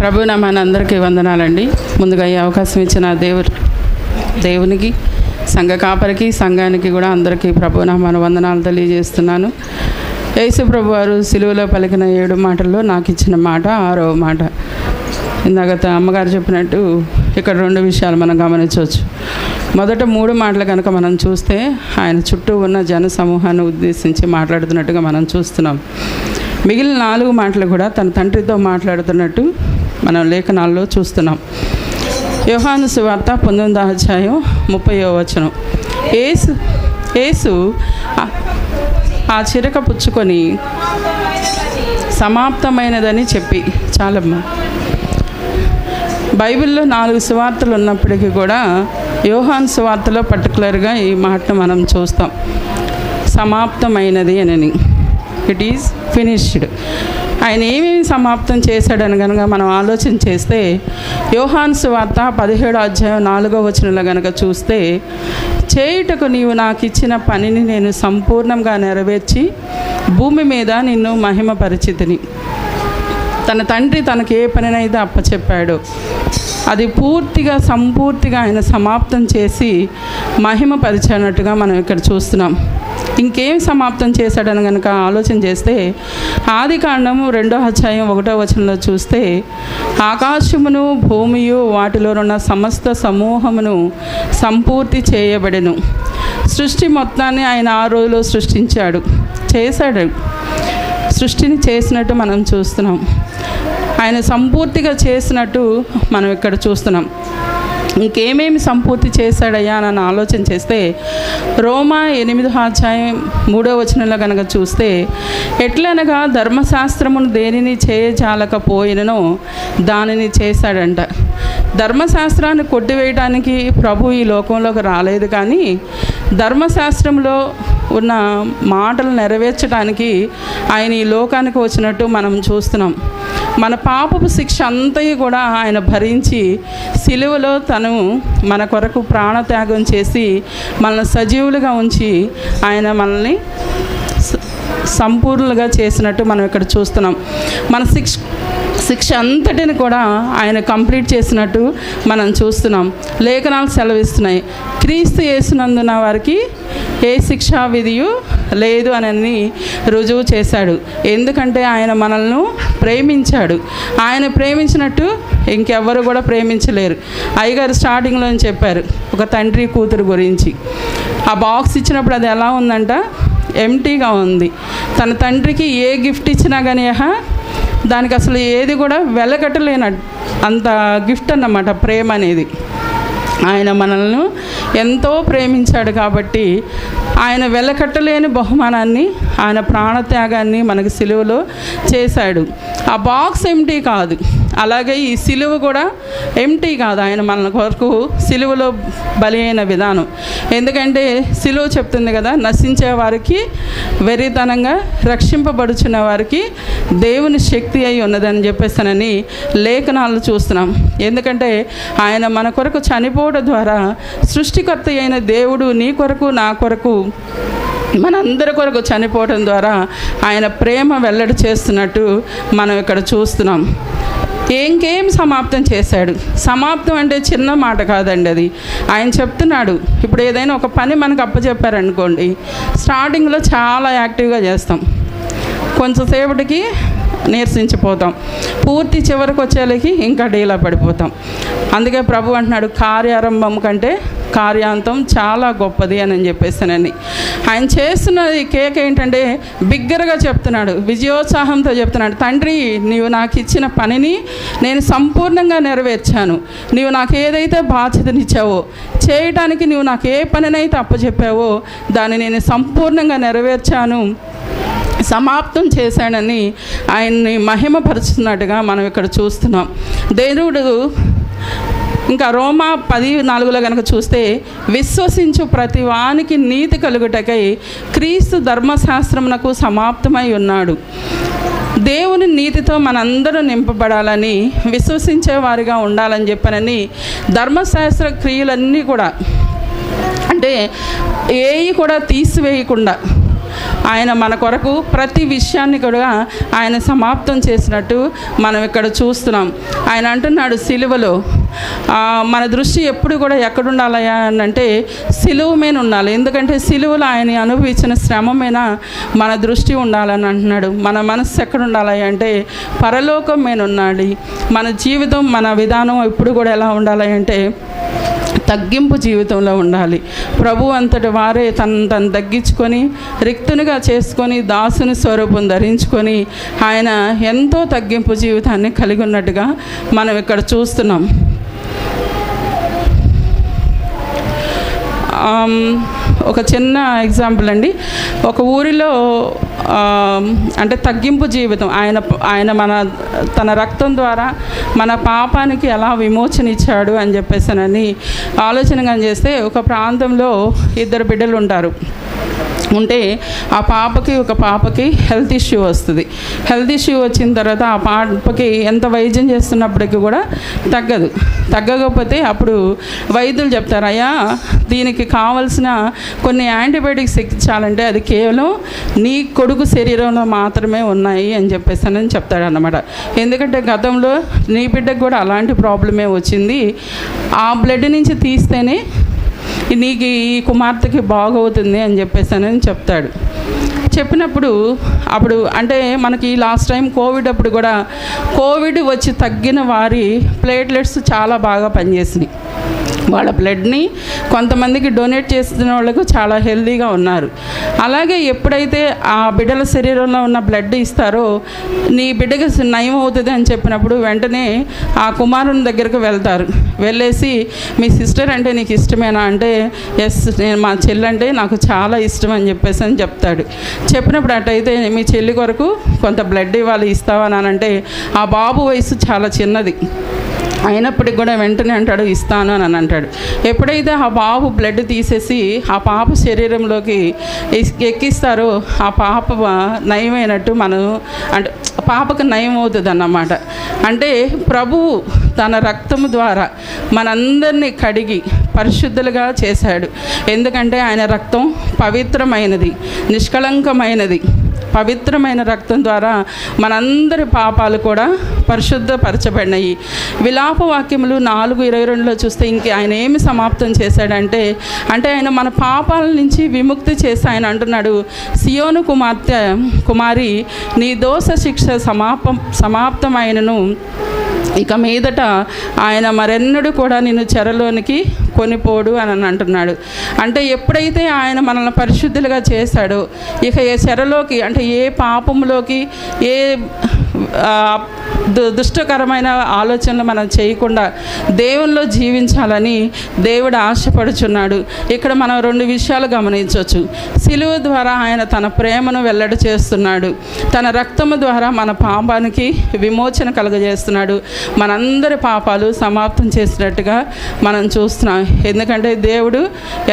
ప్రభువున మనందరికీ వందనాలండి. ముందుగా ఈ అవకాశం ఇచ్చిన దేవునికి, సంఘ కాపరికి, సంఘానికి కూడా అందరికీ ప్రభువున మన వందనాలు తెలియజేస్తున్నాను. యేసు ప్రభు వారు సిలువలో పలికిన 7 మాటల్లో నాకు ఇచ్చిన మాట 6వ మాట. ఇందాక అమ్మగారు చెప్పినట్టు ఇక్కడ 2 విషయాలు మనం గమనించవచ్చు. మొదట 3 మాటలు కనుక మనం చూస్తే ఆయన చుట్టూ ఉన్న జన సమూహాన్ని ఉద్దేశించి మాట్లాడుతున్నట్టుగా మనం చూస్తున్నాం. మిగిలిన 4 మాటలు కూడా తన తండ్రితో మాట్లాడుతున్నట్టు మనం లేఖనాల్లో చూస్తున్నాం. యోహాను సువార్త 19వ అధ్యాయం 30వ వచనం. యేసు ఆ చిరక పుచ్చుకొని సమాప్తమైనదని చెప్పి, చాలమ్మా. బైబిల్లో 4 సువార్తలు ఉన్నప్పటికీ కూడా యోహాను సువార్తలో పర్టికులర్గా ఈ మాటను మనం చూస్తాం, సమాప్తమైనది అని. It is finished. ఆయన ఏమేమి సమాప్తం చేశాడని కనుక మనం ఆలోచన చేస్తే, యోహాను సువార్త 17వ అధ్యాయం 4వ వచనంలో కనుక చూస్తే, చేయుటకు నీవు నాకు ఇచ్చిన పనిని నేను సంపూర్ణంగా నెరవేర్చి భూమి మీద నిన్ను మహిమపరిచితిని. తన తండ్రి తనకు ఏ పనినైతే అప్పచెప్పాడో అది సంపూర్తిగా ఆయన సమాప్తం చేసి మహిమపరిచినట్టుగా మనం ఇక్కడ చూస్తున్నాం. ఇంకేం సమాప్తం చేశాడని కనుక ఆలోచన చేస్తే, ఆదికాండము 2వ అధ్యాయం 1వ వచనంలో చూస్తే, ఆకాశమును భూమియు వాటిలోనున్న సమస్త సమూహమును సంపూర్తి చేయబడెను. సృష్టి మొత్తాన్ని ఆయన 6 రోజుల్లో చేశాడు. సృష్టిని చేసినట్టు మనం చూస్తున్నాం. ఆయన సంపూర్తిగా చేసినట్టు మనం ఇక్కడ చూస్తున్నాం. ఇంకేమేమి సంపూర్తి చేశాడయ్యా అని ఆలోచన చేస్తే, రోమా 8వ అధ్యాయం 3వ వచనంలో కనుక చూస్తే, ఎట్లనగా ధర్మశాస్త్రమును దేనిని చేయజాలకపోయిననో దానిని చేశాడంట. ధర్మశాస్త్రాన్ని కొట్టివేయడానికి ప్రభు ఈ లోకంలోకి రాలేదు, కానీ ధర్మశాస్త్రంలో ఉన్న మాటలు నెరవేర్చడానికి ఆయన ఈ లోకానికి వచ్చినట్టు మనం చూస్తున్నాం. మన పాపపు శిక్ష అంతయు కూడా ఆయన భరించి సిలువలో తను మన కొరకు ప్రాణత్యాగం చేసి మనల్ని సజీవులుగా ఉంచి ఆయన మనల్ని సంపూర్ణంగా చేసినట్టు మనం ఇక్కడ చూస్తున్నాం. మన శిక్ష అంతటిని కూడా ఆయన కంప్లీట్ చేసినట్టు మనం చూస్తున్నాం. లేఖనాలు సెలవిస్తున్నాయి, క్రీస్తు యేసునందున వారికి ఏ శిక్షా విధియు లేదు అని రుజువు చేశాడు. ఎందుకంటే ఆయన మనల్ని ప్రేమించాడు. ఆయన ప్రేమించినట్టు ఇంకెవ్వరు కూడా ప్రేమించలేరు. అయ్యగారు స్టార్టింగ్లో చెప్పారు ఒక తండ్రి కూతురు గురించి. ఆ బాక్స్ ఇచ్చినప్పుడు అది ఎలా ఉందంట, ఎంటీగా ఉంది. తన తండ్రికి ఏ గిఫ్ట్ ఇచ్చినా కానీ దానికి అసలు ఏది కూడా వెలకట్టలేనట్టు అంత గిఫ్ట్ అన్నమాట ప్రేమ అనేది. ఆయన మనల్ని ఎంతో ప్రేమించాడు కాబట్టి ఆయన వెలకట్టలేని బహుమానాన్ని, ఆయన ప్రాణత్యాగాన్ని మనకు సిలువలో చేశాడు. ఆ బాక్స్ ఎంటీ కాదు, అలాగే ఈ సిలువ కూడా ఎంటీ కాదు. ఆయన మన కొరకు సిలువలో బలి అయిన విధానం. ఎందుకంటే సిలువ చెప్తుంది కదా, నశించే వారికి వెర్రితనంగా, రక్షింపబడుచున్న వారికి దేవుని శక్తి అయి ఉన్నదని చెప్పేస్తానని లేఖనాలు చూస్తున్నాం. ఎందుకంటే ఆయన మన కొరకు చనిపోవడం ద్వారా సృష్టికర్త అయిన దేవుడు నీ కొరకు నా కొరకు మనందరి కొరకు చనిపోవడం ద్వారా ఆయన ప్రేమ వెల్లడి చేస్తున్నట్టు మనం ఇక్కడ చూస్తున్నాం. ఇంకేం సమాప్తం చేశాడు? సమాప్తం అంటే చిన్న మాట కాదండి. అది ఆయన చెప్తున్నాడు. ఇప్పుడు ఏదైనా ఒక పని మనకు అప్పచెప్పారనుకోండి, స్టార్టింగ్లో చాలా యాక్టివ్గా చేస్తాం, కొంచెంసేపటికి నీరసించిపోతాం, పూర్తి చివరికి వచ్చేలకి ఇంకా డీలా పడిపోతాం. అందుకే ప్రభు అంటున్నాడు, కార్యారంభం కంటే కార్యాంతం చాలా గొప్పది అని చెప్పేస్తానని. ఆయన చేస్తున్నది కేక్ ఏంటంటే బిగ్గరగా చెప్తున్నాడు, విజయోత్సాహంతో చెప్తున్నాడు, తండ్రి నీవు నాకు ఇచ్చిన పనిని నేను సంపూర్ణంగా నెరవేర్చాను. నీవు నాకు ఏదైతే బాధ్యతనిచ్చావో, చేయటానికి నీవు నాకు ఏ పనినైతే అప్పచెప్పావో దాన్ని నేను సంపూర్ణంగా నెరవేర్చాను, సమాప్తం చేశాడని ఆయన్ని మహిమపరుచుతున్నట్టుగా మనం ఇక్కడ చూస్తున్నాం. దేవుడు ఇంకా రోమా 10:4 కనుక చూస్తే, విశ్వసించు ప్రతి వానికి నీతి కలుగుటకై క్రీస్తు ధర్మశాస్త్రమునకు సమాప్తమై ఉన్నాడు. దేవుని నీతితో మనందరూ నింపబడాలని, విశ్వసించే వారిగా ఉండాలని చెప్పనని ధర్మశాస్త్ర క్రియలన్నీ కూడా అంటే ఏవి కూడా తీసివేయకుండా ఆయన మన కొరకు ప్రతి విషయాన్ని కూడా ఆయన సమాప్తం చేసినట్టు మనం ఇక్కడ చూస్తున్నాం. ఆయన అంటున్నాడు సిలువలో మన దృష్టి ఎప్పుడు కూడా ఎక్కడుండాలయా అని అంటే సిలువ మీద ఉండాలి. ఎందుకంటే సిలువలో ఆయన అనుభవించిన శ్రమ మీద మన దృష్టి ఉండాలని అంటున్నాడు. మన మనస్సు ఎక్కడ ఉండాలి అంటే పరలోకం మీద ఉండాలి. మన జీవితం మన విధానం ఎప్పుడు కూడా ఎలా ఉండాలి అంటే తగ్గింపు జీవితంలో ఉండాలి. ప్రభు అంతటి వారే తను తగ్గించుకొని రిక్తునిగా చేసుకొని దాసుని స్వరూపం ధరించుకొని ఆయన ఎంతో తగ్గింపు జీవితాన్ని కలిగి ఉన్నట్టుగా మనం ఇక్కడ చూస్తున్నాం. ఒక చిన్న ఎగ్జాంపుల్ అండి. ఒక ఊరిలో అంటే తగ్గింపు జీవితం ఆయన తన రక్తం ద్వారా మన పాపానికి ఎలా విమోచన ఇచ్చాడు అని చెప్పేసానని ఆలోచనగా చేస్తే ఒక ప్రాంతంలో 2 బిడ్డలు ఉంటారు. ఉంటే ఒక పాపకి హెల్త్ ఇష్యూ వస్తుంది. హెల్త్ ఇష్యూ వచ్చిన తర్వాత ఆ పాపకి ఎంత వైద్యం చేస్తున్నప్పటికీ కూడా తగ్గకపోతే అప్పుడు వైద్యులు చెప్తారు, అయ్యా దీనికి కావలసిన కొన్ని యాంటీబయాటిక్స్ ఎక్కించాలంటే అది కేవలం నీ కొడుకు శరీరంలో మాత్రమే ఉన్నాయి అని చెప్పేసానని చెప్తాడు అన్నమాట. ఎందుకంటే గతంలో నీ బిడ్డకు కూడా అలాంటి ప్రాబ్లమే వచ్చింది, ఆ బ్లడ్ నుంచి తీస్తేనే నీకు ఈ కుమార్తెకి బాగవుతుంది అని చెప్పేసానని చెప్తాడు. చెప్పినప్పుడు అప్పుడు అంటే మనకి లాస్ట్ టైం కోవిడ్ అప్పుడు కూడా కోవిడ్ వచ్చి తగ్గిన వారి ప్లేట్లెట్స్ చాలా బాగా పనిచేసినాయి. వాళ్ళ బ్లడ్ని కొంతమందికి డొనేట్ చేస్తున్న వాళ్ళకు చాలా హెల్తీగా ఉన్నారు. అలాగే ఎప్పుడైతే ఆ బిడ్డల శరీరంలో ఉన్న బ్లడ్ ఇస్తారో నీ బిడ్డకి నయం అవుతుంది అని చెప్పినప్పుడు వెంటనే ఆ కుమారుని దగ్గరకు వెళ్తారు. వెళ్ళేసి మీ సిస్టర్ అంటే నీకు ఇష్టమేనా అంటే ఎస్, నేను మా చెల్లి అంటే నాకు చాలా ఇష్టం అని చెప్పేసి అని చెప్తాడు. చెప్పినప్పుడు అట్టయితే మీ చెల్లి కొరకు కొంత బ్లడ్ ఇవ్వాలి, ఇస్తావా అని అంటే ఆ బాబు వయసు చాలా చిన్నది అయినప్పటికి కూడా వెంటనే అంటాడు ఇస్తాను అని అంటాడు. ఎప్పుడైతే ఆ బాబు బ్లడ్ తీసేసి ఆ పాప శరీరంలోకి ఎక్కిస్తారో ఆ పాప నయమైనట్టు మనం అంటే పాపకు నయం అవుతుంది అన్నమాట. అంటే ప్రభువు తన రక్తము ద్వారా మనందరినీ కడిగి పరిశుద్ధులుగా చేశాడు. ఎందుకంటే ఆయన రక్తం పవిత్రమైనది, నిష్కళంకమైనది. పవిత్రమైన రక్తం ద్వారా మనందరి పాపాలు కూడా పరిశుద్ధపరచబడినాయి. విలాప వాక్యములు 4:22 చూస్తే ఇంక ఆయన ఏమి సమాప్తం చేశాడంటే ఆయన మన పాపాల నుంచి విముక్తి చేసి ఆయన అంటున్నాడు, సియోను కుమారి నీ దోష శిక్ష సమాప్తమైనను, ఇక మీదట ఆయన మరెన్నడూ కూడా నిన్ను చెరలోనికి కొనిపోడు అని అంటున్నాడు. అంటే ఎప్పుడైతే ఆయన మనల్ని పరిశుద్ధులుగా చేశాడో ఇక ఏ చెరలోకి అంటే ఏ పాపంలోకి ఏ దుష్టకరమైన ఆలోచనలు మనం చేయకుండా దేవునిలో జీవించాలని దేవుడు ఆశపడుచున్నాడు. ఇక్కడ మనం 2 విషయాలు గమనించవచ్చు. సిలువ ద్వారా ఆయన తన ప్రేమను వెల్లడి చేస్తున్నాడు, తన రక్తము ద్వారా మన పాపానికి విమోచన కలుగజేస్తున్నాడు, మనందరి పాపాలు సమాప్తం చేసినట్టుగా మనం చూస్తున్నాం. ఎందుకంటే దేవుడు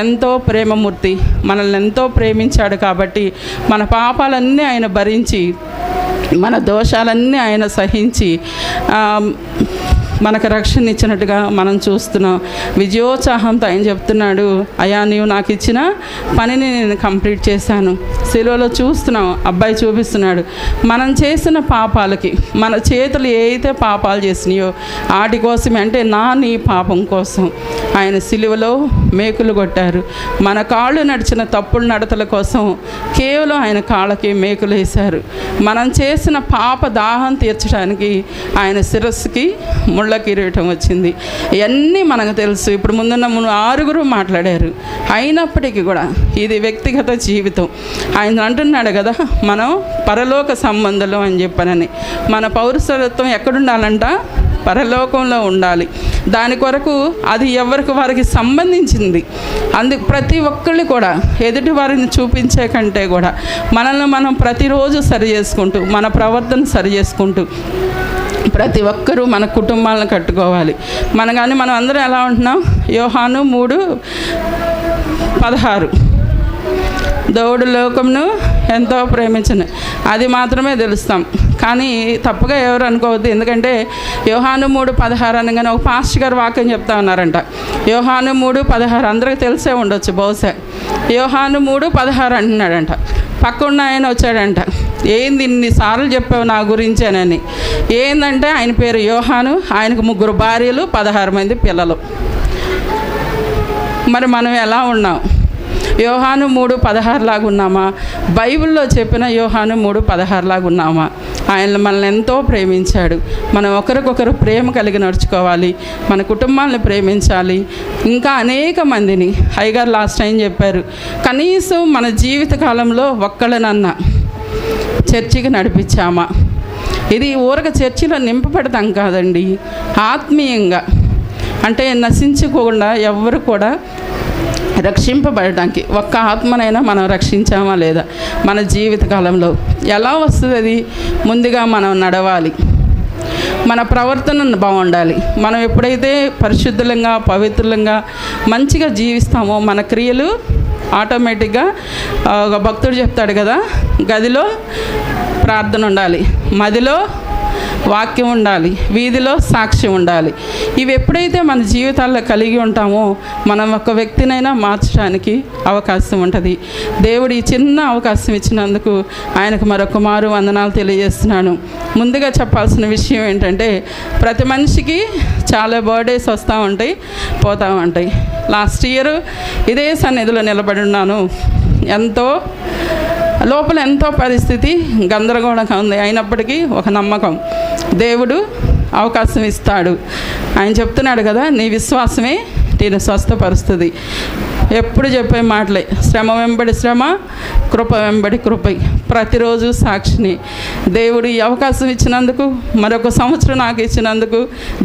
ఎంతో ప్రేమమూర్తి, మనల్ని ఎంతో ప్రేమించాడు కాబట్టి మన పాపాలన్నీ ఆయన భరించి మన దోషాలన్నీ ఆయన సహించి మనకు రక్షణ ఇచ్చినట్టుగా మనం చూస్తున్నాం. విజయోత్సాహంతో ఆయన చెప్తున్నాడు, అయ్యా నీవు నాకు ఇచ్చిన పనిని నేను కంప్లీట్ చేశాను. సిలువలో చూస్తున్నాం, అబ్బాయి చూపిస్తున్నాడు మనం చేసిన పాపాలకి మన చేతులు ఏ అయితే పాపాలు చేసినాయో వాటి కోసమే అంటే నీ పాపం కోసం ఆయన సిలువలో మేకులు కొట్టారు. మన కాళ్ళు నడిచిన తప్పుడు నడతల కోసం కేవలం ఆయన కాళ్ళకి మేకులు వేశారు. మనం చేసిన పాప దాహం తీర్చడానికి ఆయన శిరస్సుకి ముళ్ళ కిరీటం వచ్చింది. ఇవన్నీ మనకు తెలుసు. ఇప్పుడు ముందున్న 6 మాట్లాడారు. అయినప్పటికీ కూడా ఇది వ్యక్తిగత జీవితం. ఆయన అంటున్నాడు కదా, మనం పరలోక సంబంధాలు అని చెప్పనని. మన పౌరసత్వం ఎక్కడుండాలంట? పరలోకంలో ఉండాలి. దాని కొరకు అది ఎవరికి వారికి సంబంధించింది. అందుకు ప్రతి ఒక్కళ్ళు కూడా ఎదుటి వారిని చూపించే కంటే కూడా మనల్ని మనం ప్రతిరోజు సరి చేసుకుంటూ మన ప్రవర్తన సరి చేసుకుంటూ ప్రతి ఒక్కరూ మన కుటుంబాలను కట్టుకోవాలి. కానీ మనం అందరం ఎలా ఉంటున్నాం? యోహాను 3:16 దేవుడు లోకమును ఎంతో ప్రేమించను, అది మాత్రమే తెలుస్తాం. కానీ తప్పుగా ఎవరు అనుకోవద్దు. ఎందుకంటే యోహాను 3:16 అనగానే ఒక పాస్టర్ గారు వాక్యం చెప్తా ఉన్నారంట. యోహాను 3:16 అందరికీ తెలిసే ఉండొచ్చు బహుశా. యోహాను 3:16 అంటున్నాడంట, పక్కన్న ఆయన వచ్చాడంట, ఏంది ఇన్నిసార్లు చెప్పావు నా గురించేనని. ఏందంటే ఆయన పేరు యోహాను, ఆయనకు 3 భార్యలు, 16 మంది పిల్లలు. మరి మనం ఎలా ఉన్నాం? యోహాను 3:16 లాగా ఉన్నామా? బైబిల్లో చెప్పిన యోహాను 3:16 లాగా ఉన్నామా? ఆయన మనల్ని ఎంతో ప్రేమించాడు. మనం ఒకరికొకరు ప్రేమ కలిగి నడుచుకోవాలి, మన కుటుంబాలను ప్రేమించాలి. ఇంకా అనేక మందిని హైగారు లాస్ట్ టైం చెప్పారు, కనీసం మన జీవిత కాలంలో ఒక్కళ్ళనన్నా చర్చికి నడిపించామా? ఇది ఊరక చర్చిలో నింపబడతాం కాదండి, ఆత్మీయంగా. అంటే నశించకుండా ఎవరు కూడా రక్షింపబడటానికి ఒక్క ఆత్మనైనా మనం రక్షించామా లేదా? మన జీవితకాలంలో ఎలా వస్తుంది అది? ముందుగా మనం నడవాలి, మన ప్రవర్తన బాగుండాలి. మనం ఎప్పుడైతే పరిశుద్ధంగా, పవిత్రంగా, మంచిగా జీవిస్తామో మన క్రియలు ఆటోమేటిక్గా, ఒక భక్తుడు చెప్తాడు కదా, గదిలో ప్రార్థన ఉండాలి, మదిలో వాక్యం ఉండాలి, వీధిలో సాక్ష్యం ఉండాలి. ఇవి ఎప్పుడైతే మన జీవితాల్లో కలిగి ఉంటామో మనం ఒక వ్యక్తినైనా మార్చడానికి అవకాశం ఉంటుంది. దేవుడు ఈ చిన్న అవకాశం ఇచ్చినందుకు ఆయనకు మరొక మారు వందనాలు తెలియజేస్తున్నాను. ముందుగా చెప్పాల్సిన విషయం ఏంటంటే, ప్రతి మనిషికి చాలా బర్త్డేస్ వస్తూ ఉంటాయి, పోతూ ఉంటాయి. లాస్ట్ ఇయర్ ఇదే సన్నిధిలో నిలబడి ఉన్నాను. లోపల ఎంతో పరిస్థితి గందరగోళంగా ఉంది. అయినప్పటికీ ఒక నమ్మకం, దేవుడు అవకాశం ఇస్తాడు. ఆయన చెప్తున్నాడు కదా, నీ విశ్వాసమే నేను స్వస్థపరుస్తుంది. ఎప్పుడు చెప్పే మాటలే, శ్రమ వెంబడి శ్రమ, కృప వెంబడి కృప. ప్రతిరోజు సాక్షిని. దేవుడు ఈ అవకాశం ఇచ్చినందుకు, మరొక సంవత్సరం నాకు ఇచ్చినందుకు,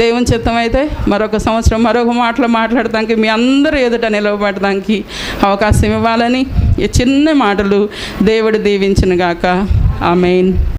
దేవుని చిత్తమైతే మరొక సంవత్సరం మరొక మాటలు మాట్లాడటానికి, మీ అందరూ ఎదుట నిలవబడటానికి అవకాశం ఇవ్వాలని ఈ చిన్న మాటలు దేవుడు దీవించును గాక. ఆమేన్.